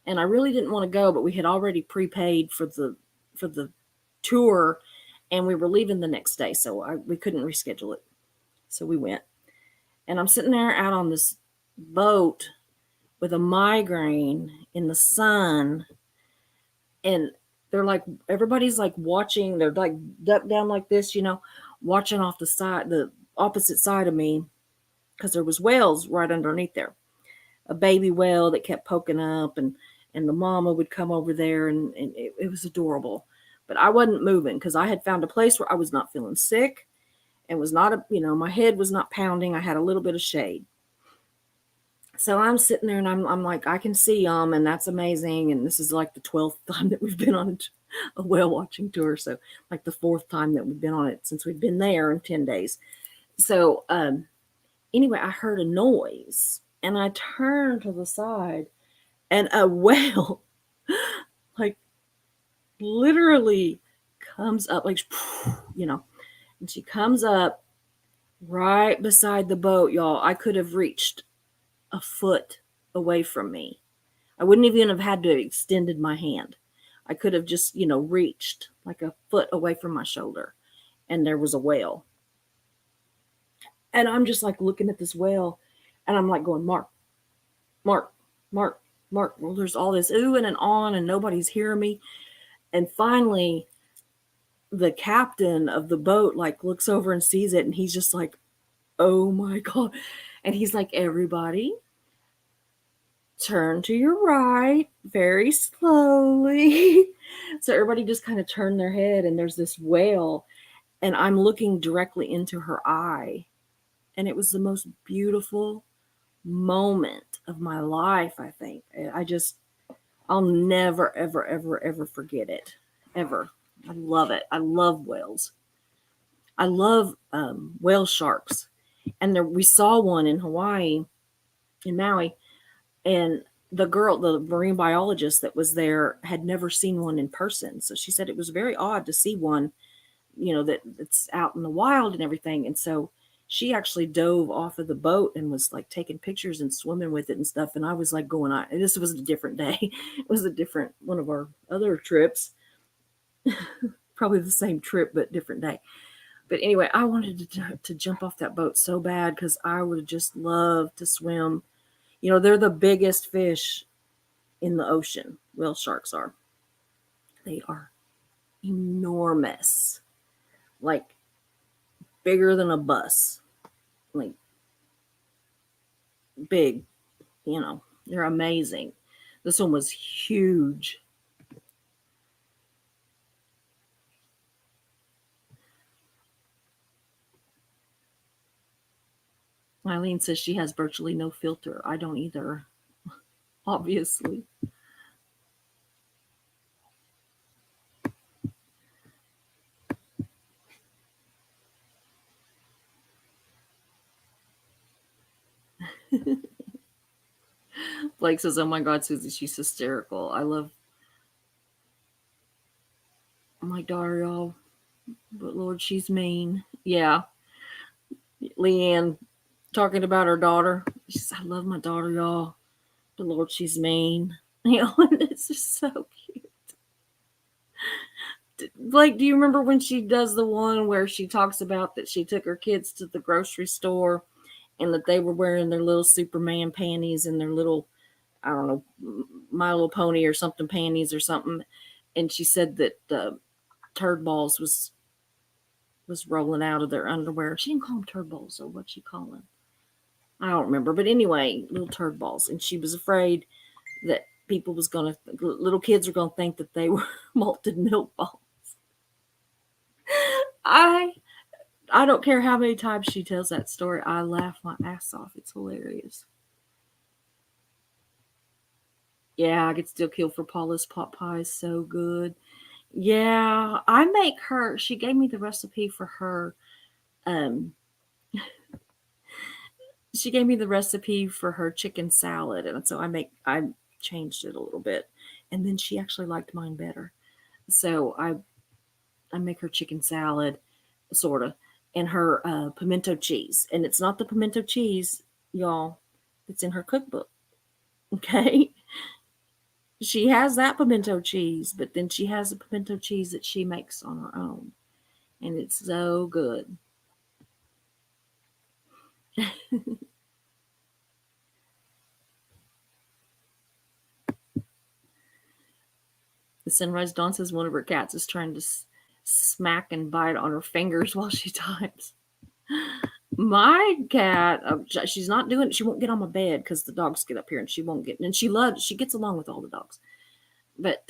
and I really didn't want to go, but we had already prepaid for the tour and we were leaving the next day. So we couldn't reschedule it. So we went and I'm sitting there out on this boat with a migraine in the sun. And they're like, everybody's like watching, they're like ducked down like this, watching off the opposite side of me, because there was whales right underneath there. A baby whale that kept poking up, and the mama would come over there, and it was adorable. But I wasn't moving because I had found a place where I was not feeling sick and was not my head was not pounding. I had a little bit of shade. So I'm sitting there and I'm like, I can see them, and that's amazing. And this is like the 12th time that we've been on a whale watching tour. So like the fourth time that we've been on it since we've been there in 10 days. So anyway, I heard a noise and I turned to the side, and a whale like literally comes up, like, and she comes up right beside the boat, y'all. I could have reached a foot away from me. I wouldn't even have had to have extended my hand. I could have just, reached like a foot away from my shoulder, and there was a whale. And I'm just like looking at this whale, and I'm like going, Mark, Mark, Mark, Mark. Well, there's all this oohing and on, and nobody's hearing me. And finally, the captain of the boat like looks over and sees it, and he's just like, oh my God. And he's like, everybody, turn to your right very slowly. So everybody just kind of turned their head, and there's this whale, and I'm looking directly into her eye. And it was the most beautiful moment of my life, I think. I'll never, ever, ever, ever forget it. Ever. I love it. I love whales. I love whale sharks. And we saw one in Hawaii, in Maui, and the marine biologist that was there, had never seen one in person. So she said it was very odd to see one, that's out in the wild and everything. And so she actually dove off of the boat and was like taking pictures and swimming with it and stuff. And I was like this was a different day. It was a different one of our other trips. Probably the same trip, but different day. But anyway, I wanted to jump off that boat so bad because I would have just loved to swim. They're the biggest fish in the ocean. Whale sharks are. They are enormous, like bigger than a bus, like big. They're amazing. This one was huge. Eileen says she has virtually no filter. I don't either, obviously. Blake says, oh my God, Susie, she's hysterical. I love my daughter, y'all. But Lord, she's mean. Yeah. Leanne talking about her daughter. She says, I love my daughter, y'all. But Lord, she's mean. And it's just so cute. Blake, do you remember when she does the one where she talks about that she took her kids to the grocery store and that they were wearing their little Superman panties and their little, I don't know, My Little Pony or something panties or something, and she said that turd balls was rolling out of their underwear. She didn't call them turd balls, or what'd she call them? I don't remember, but anyway, little turd balls, and she was afraid that little kids were gonna think that they were malted milk balls. I don't care how many times she tells that story. I laugh my ass off. It's hilarious. Yeah, I get still killed for Paula's pot pie. So good. Yeah, I make her. She gave me the recipe for her. Um, she gave me the recipe for her chicken salad, and so I changed it a little bit, and then she actually liked mine better. So I make her chicken salad, sort of, and her pimento cheese, and it's not the pimento cheese, y'all, that's in her cookbook. Okay, she has that pimento cheese, but then she has the pimento cheese that she makes on her own, and it's so good. The Sunrise Dawn says one of her cats is trying to smack and bite on her fingers while she types. My cat, she's not doing. She won't get on my bed because the dogs get up here, and she won't get. And she gets along with all the dogs. But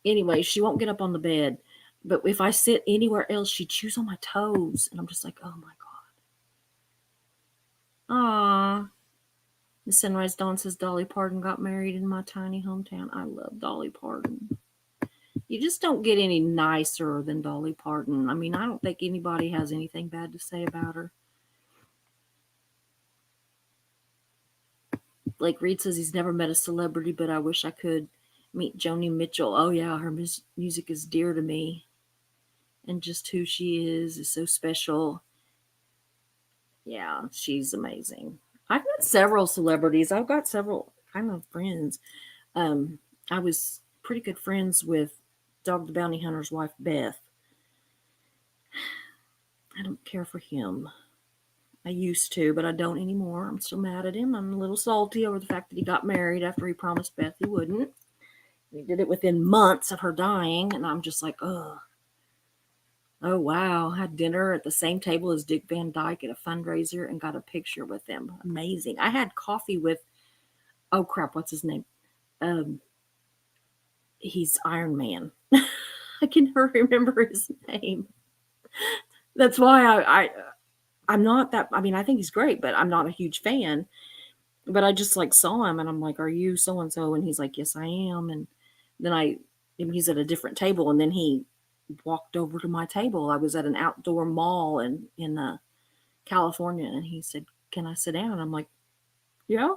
anyway, she won't get up on the bed. But if I sit anywhere else, she chews on my toes, and I'm just like, oh my god. Ah. The Sunrise Dawn says Dolly Parton got married in my tiny hometown. I love Dolly Parton. You just don't get any nicer than Dolly Parton. I mean, I don't think anybody has anything bad to say about her. Blake Reed says he's never met a celebrity, but I wish I could meet Joni Mitchell. Oh yeah, her music is dear to me. And just who she is so special. Yeah, she's amazing. I've got several celebrities. I've got several kind of friends. I was pretty good friends with Dog the Bounty Hunter's wife, Beth. I don't care for him. I used to, but I don't anymore. I'm still mad at him. I'm a little salty over the fact that he got married after he promised Beth he wouldn't. He did it within months of her dying, and I'm just like, ugh. Oh, wow. Had dinner at the same table as Dick Van Dyke at a fundraiser and got a picture with him. Amazing. I had coffee with, oh crap, what's his name? He's Iron Man. I can never remember his name. That's why I'm not that, I mean, I think he's great, but I'm not a huge fan. But I just like saw him and I'm like, are you so-and-so? And he's like, yes, I am. And then he's at a different table and then he walked over to my table. I was at an outdoor mall in California and he said, can I sit down? I'm like, yeah. And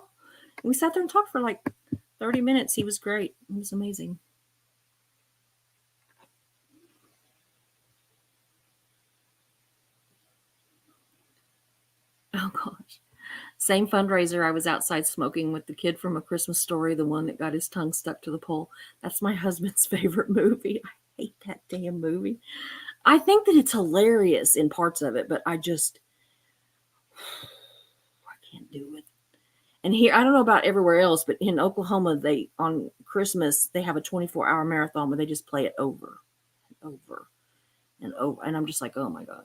we sat there and talked for like 30 minutes. He was great. He was amazing. Oh gosh. Same fundraiser. I was outside smoking with the kid from A Christmas Story, the one that got his tongue stuck to the pole. That's my husband's favorite movie. I hate that damn movie. I think that it's hilarious in parts of it, but I can't do it. And here, I don't know about everywhere else, but in Oklahoma, on Christmas, they have a 24-hour marathon where they just play it over and over and over. And I'm just like, oh my God.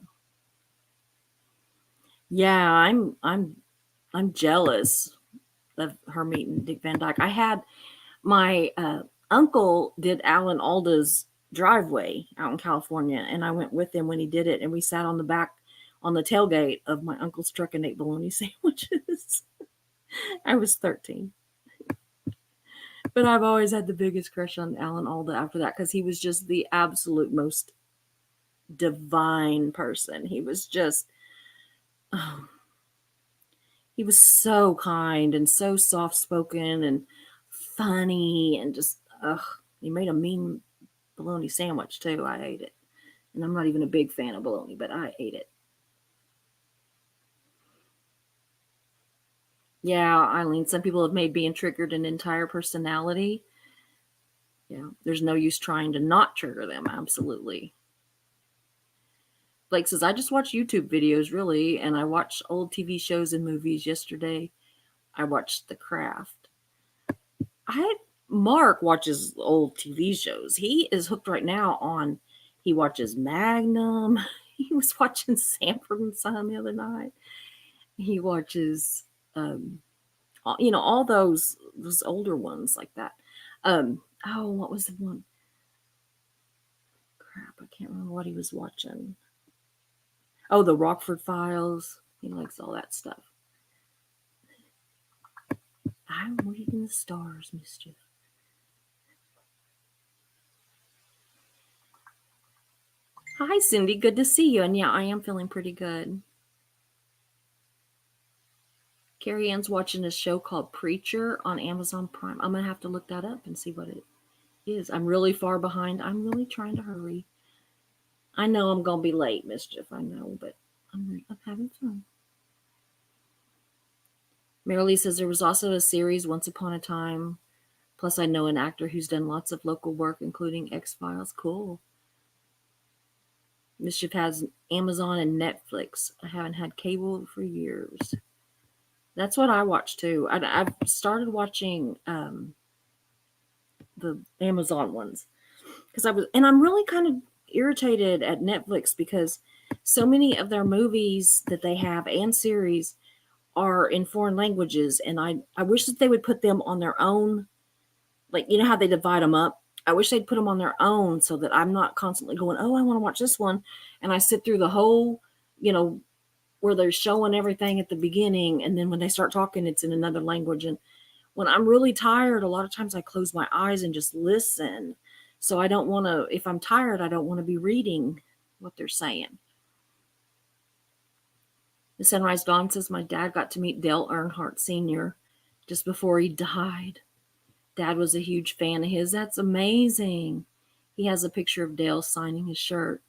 Yeah, I'm jealous of her meeting Dick Van Dyke. I had my uncle did Alan Alda's driveway out in California, and I went with him when he did it, and we sat on the back on the tailgate of my uncle's truck and ate bologna sandwiches. I was 13. But I've always had the biggest crush on Alan Alda after that because he was just the absolute most divine person. He was just, oh, he was so kind and so soft spoken and funny and just, he made a mean bologna sandwich too. I ate it. And I'm not even a big fan of bologna, but I ate it. Yeah, Eileen, some people have made being triggered an entire personality. Yeah, there's no use trying to not trigger them. Absolutely. Blake says, I just watch YouTube videos, really, and I watched old TV shows and movies yesterday. I watched The Craft. Mark watches old TV shows. He is hooked right now he watches Magnum. He was watching Sanford and Son the other night. He watches, all those older ones like that. What was the one? Crap, I can't remember what he was watching. Oh, the Rockford Files. He likes all that stuff. I'm reading the stars, Mischief. Hi, Cindy. Good to see you. And yeah, I am feeling pretty good. Carrie Ann's watching a show called Preacher on Amazon Prime. I'm going to have to look that up and see what it is. I'm really far behind. I'm really trying to hurry. I know I'm going to be late, Mischief. I know, but I'm having fun. Marilee says there was also a series, Once Upon a Time. Plus, I know an actor who's done lots of local work, including X-Files. Cool. Mischief has Amazon and Netflix. I haven't had cable for years. That's what I watch too. I've started watching the Amazon ones. because I'm really kind of irritated at Netflix because so many of their movies that they have and series are in foreign languages, and I wish that they would put them on their own. Like, you know how they divide them up? I wish they'd put them on their own so that I'm not constantly going, "Oh, I wanna watch this one," and I sit through the whole, you know, where they're showing everything at the beginning, and then when they start talking, it's in another language, and when I'm really tired, a lot of times I close my eyes and just listen. So I don't wanna if I'm tired, I don't wanna be reading what they're saying. The Sunrise Dawn says, "My dad got to meet Dale Earnhardt Sr. just before he died. Dad was a huge fan of his." That's amazing. He has a picture of Dale signing his shirt,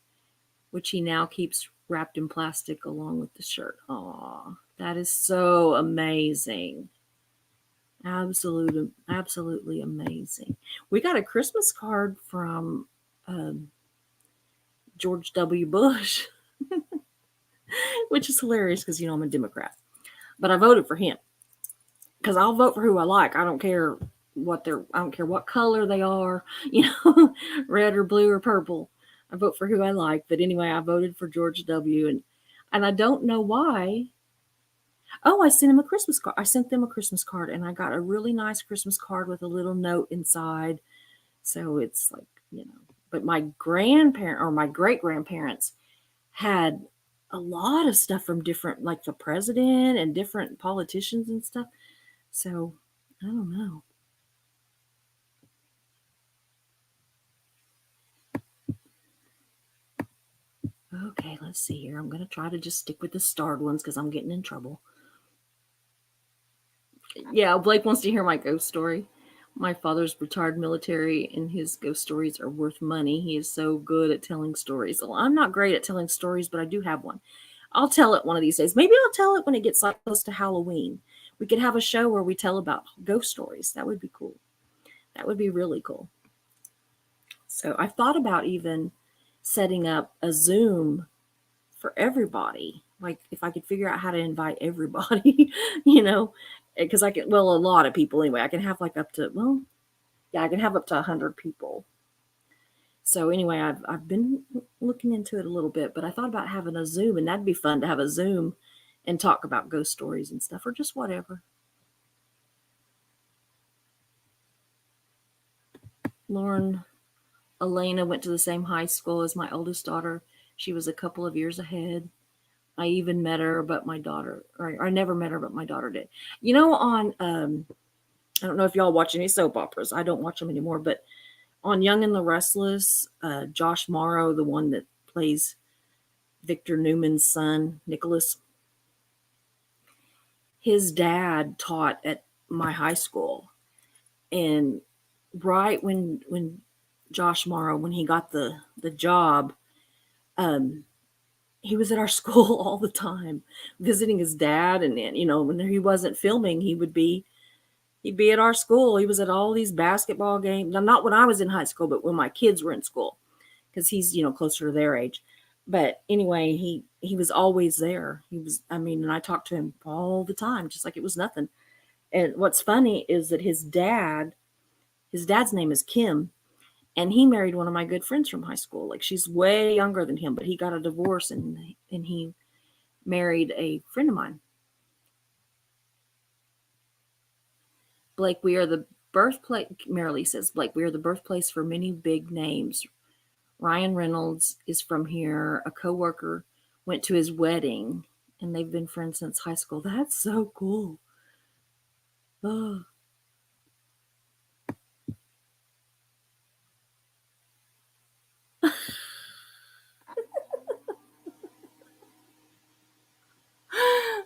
which he now keeps wrapped in plastic along with the shirt. Aw, that is so amazing. Absolutely amazing. We got a Christmas card from um, George W. Bush, which is hilarious because, I'm a Democrat. But I voted for him because I'll vote for who I like. I don't care I don't care what color they are, red or blue or purple. I vote for who I like. But anyway, I voted for George W. And I don't know why. Oh, I sent him a Christmas card. I sent them a Christmas card, and I got a really nice Christmas card with a little note inside. So it's like, but my grandparent or my great grandparents had a lot of stuff from different, like the president and different politicians and stuff. So I don't know. Okay, let's see here. I'm going to try to just stick with the starred ones because I'm getting in trouble. Yeah, Blake wants to hear my ghost story. My father's retired military, and his ghost stories are worth money. He is so good at telling stories. Well, I'm not great at telling stories, but I do have one. I'll tell it one of these days. Maybe I'll tell it when it gets like close to Halloween. We could have a show where we tell about ghost stories. That would be cool. That would be really cool. So I thought about even setting up a Zoom for everybody. Like if I could figure out how to invite everybody, because I can, well, a lot of people anyway. I can have like up to, well, yeah, I can have up to 100 people. So anyway, I've been looking into it a little bit, but I thought about having a Zoom, and that'd be fun to have a Zoom and talk about ghost stories and stuff, or just whatever. Lauren Elena went to the same high school as my oldest daughter. She was a couple of years ahead. I even met her, but my daughter, or I never met her, but my daughter did. On, I don't know if y'all watch any soap operas. I don't watch them anymore, but on Young and the Restless, Josh Morrow, the one that plays Victor Newman's son, Nicholas, his dad taught at my high school. And right when Josh Morrow, when he got the job, um, he was at our school all the time visiting his dad. And then, when he wasn't filming, he'd be at our school. He was at all these basketball games. Now, not when I was in high school, but when my kids were in school, because he's, closer to their age. But anyway, he was always there. And I talked to him all the time, just like it was nothing. And what's funny is that his dad's name is Kim, and he married one of my good friends from high school. Like, she's way younger than him, but he got a divorce, and he married a friend of mine. Blake, we are the birthplace. Marilee says, Blake, we are the birthplace for many big names. Ryan Reynolds is from here. A coworker went to his wedding, and they've been friends since high school. That's so cool. Oh.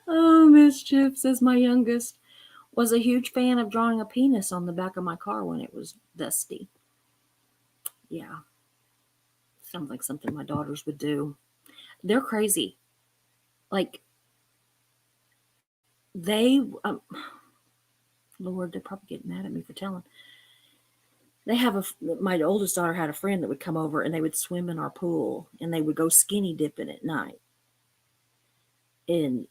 Oh, Mischief says, my youngest was a huge fan of drawing a penis on the back of my car when it was dusty. Yeah. Sounds like something my daughters would do. They're crazy. Like, they, Lord, they're probably getting mad at me for telling. My oldest daughter had a friend that would come over, and they would swim in our pool, and they would go skinny dipping at night. And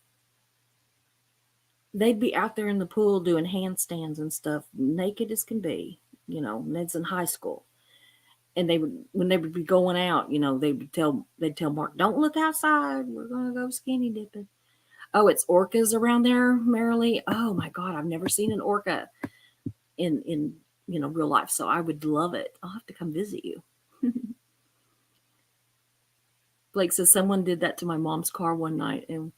they'd be out there in the pool doing handstands and stuff, naked as can be. Ned's in high school. And they would, when they would be going out, they'd tell Mark, "Don't look outside. We're gonna go skinny dipping." Oh, it's orcas around there, Marilee. Oh my God, I've never seen an orca in real life, so I would love it. I'll have to come visit you. Blake says someone did that to my mom's car one night, and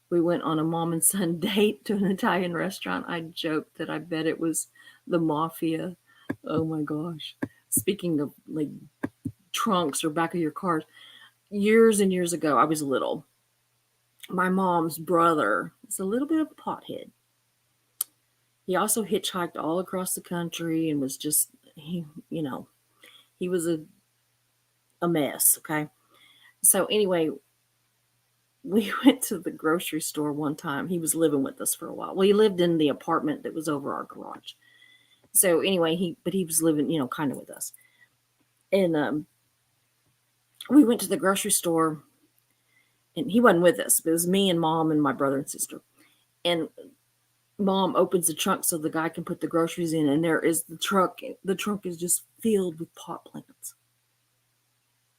we went on a mom and son date to an Italian restaurant. I joked that I bet it was the mafia. Oh my gosh. Speaking of like trunks or back of your cars, years and years ago, I was little. My mom's brother is a little bit of a pothead. He also hitchhiked all across the country and was just he was a mess. Okay. So anyway, we went to the grocery store one time. He was living with us for a while. Well, he lived in the apartment that was over our garage. So anyway, he was living, kind of with us. And we went to the grocery store, and he wasn't with us. But it was me and mom and my brother and sister. And mom opens the trunk so the guy can put the groceries in, and there is the truck. The trunk is just filled with pot plants.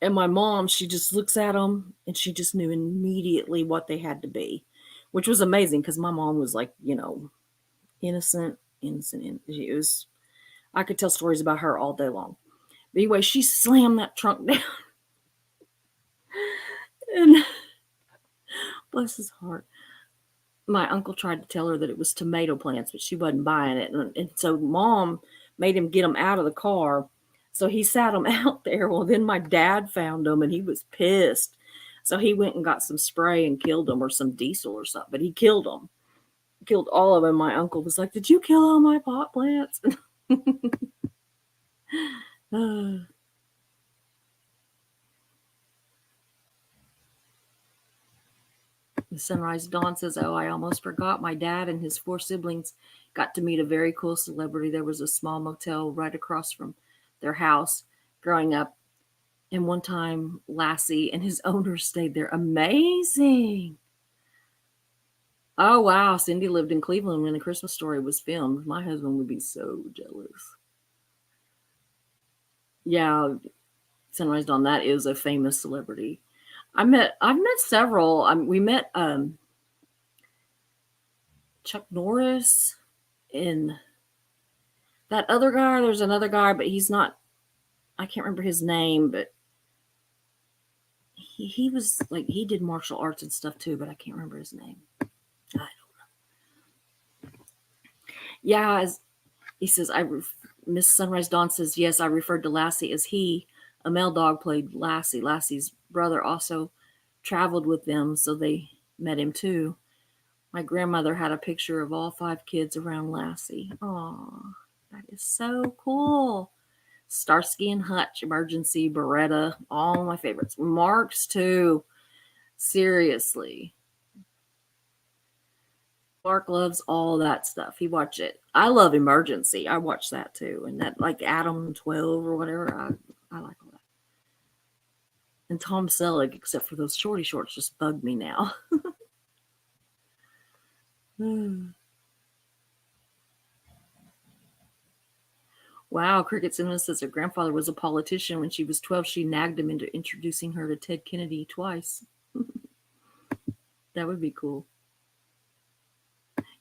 And my mom, she just looks at them, and she just knew immediately what they had to be, which was amazing because my mom was like, innocent. It was, I could tell stories about her all day long. But anyway, she slammed that trunk down. And bless his heart, my uncle tried to tell her that it was tomato plants, but she wasn't buying it. And so mom made him get them out of the car. So he sat them out there. Well, then my dad found them and he was pissed. So he went and got some spray and killed them, or some diesel or something. But he killed them, killed all of them. My uncle was like, "Did you kill all my pot plants?" The Sunrise Dawn says, "Oh, I almost forgot. My dad and his 4 siblings got to meet a very cool celebrity. There was a small motel right across from their house growing up. And one time, Lassie and his owner stayed there. Amazing." Oh, wow. Cindy lived in Cleveland when A Christmas Story was filmed. My husband would be so jealous. Yeah, Sunrise Dawn, that is a famous celebrity. I've met several. We met Chuck Norris and that other guy. There's another guy, but he's not. I can't remember his name, but he was like, he did martial arts and stuff too, but I can't remember his name. I don't know. Yeah, he says, Miss Sunrise Dawn says, yes, I referred to Lassie as he. A male dog played Lassie. Lassie's brother also traveled with them, so they met him too. My grandmother had a picture of all 5 kids around Lassie. Aw, that is so cool. Starsky and Hutch, Emergency, Beretta, all my favorites. Marks too. Seriously. Mark loves all that stuff. He watched it. I love Emergency. I watch that too. And that, like Adam 12 or whatever. I like all that. And Tom Selleck, except for those shorty shorts, just bug me now. Wow, Cricket Cinema says her grandfather was a politician. When she was 12, she nagged him into introducing her to Ted Kennedy twice. That would be cool.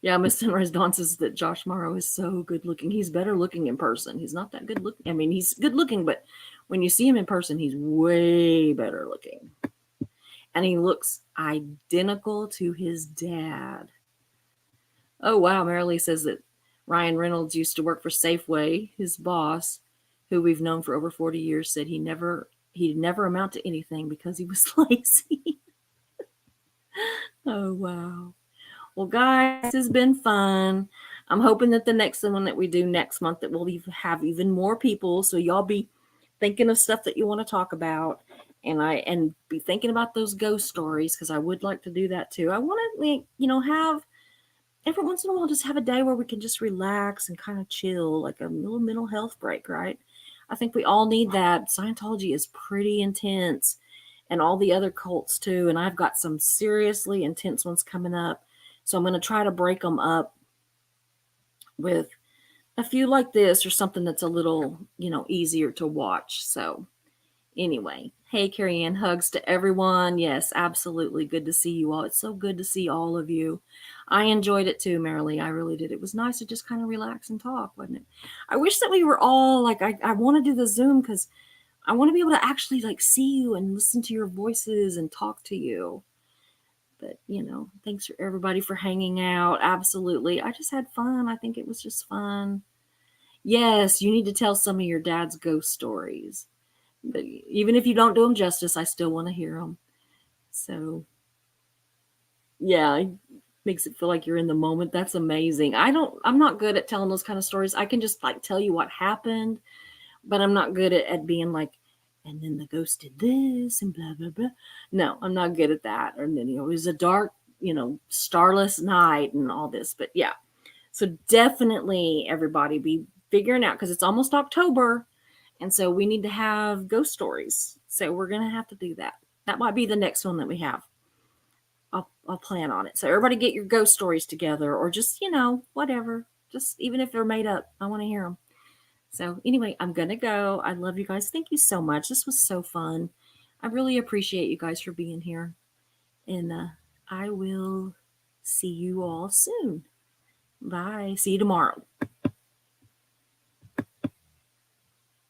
Yeah, Miss Sunrise Dawn says that Josh Morrow is so good looking. He's better looking in person. He's not that good looking. I mean, he's good looking, but when you see him in person, he's way better looking. And he looks identical to his dad. Oh, wow. Marilee says that Ryan Reynolds used to work for Safeway. His boss, who we've known for over 40 years, said he'd never amount to anything because he was lazy. Oh, wow. Well, guys, this has been fun. I'm hoping that the next one that we do next month, that we'll have even more people. So y'all be thinking of stuff that you want to talk about, and be thinking about those ghost stories, because I would like to do that too. I want to, have every once in a while just have a day where we can just relax and kind of chill, like a little mental health break, right? I think we all need that. Scientology is pretty intense, and all the other cults too. And I've got some seriously intense ones coming up. So I'm going to try to break them up with a few like this or something that's a little, easier to watch. So anyway, hey, Carrie Ann, hugs to everyone. Yes, absolutely. Good to see you all. It's so good to see all of you. I enjoyed it too, Marilee. I really did. It was nice to just kind of relax and talk, wasn't it? I wish that we were all like, I want to do the Zoom because I want to be able to actually like see you and listen to your voices and talk to you. But, thanks for everybody for hanging out. Absolutely. I just had fun. I think it was just fun. Yes, you need to tell some of your dad's ghost stories. But even if you don't do them justice, I still want to hear them. So, yeah, it makes it feel like you're in the moment. That's amazing. I'm not good at telling those kind of stories. I can just like tell you what happened, but I'm not good at being like, and then the ghost did this and blah, blah, blah. No, I'm not good at that. And then, it was a dark, starless night and all this. But yeah, so definitely everybody be figuring out because it's almost October. And so we need to have ghost stories. So we're going to have to do that. That might be the next one that we have. I'll plan on it. So everybody get your ghost stories together or just, whatever. Just even if they're made up, I want to hear them. So anyway, I'm going to go. I love you guys. Thank you so much. This was so fun. I really appreciate you guys for being here. And I will see you all soon. Bye. See you tomorrow.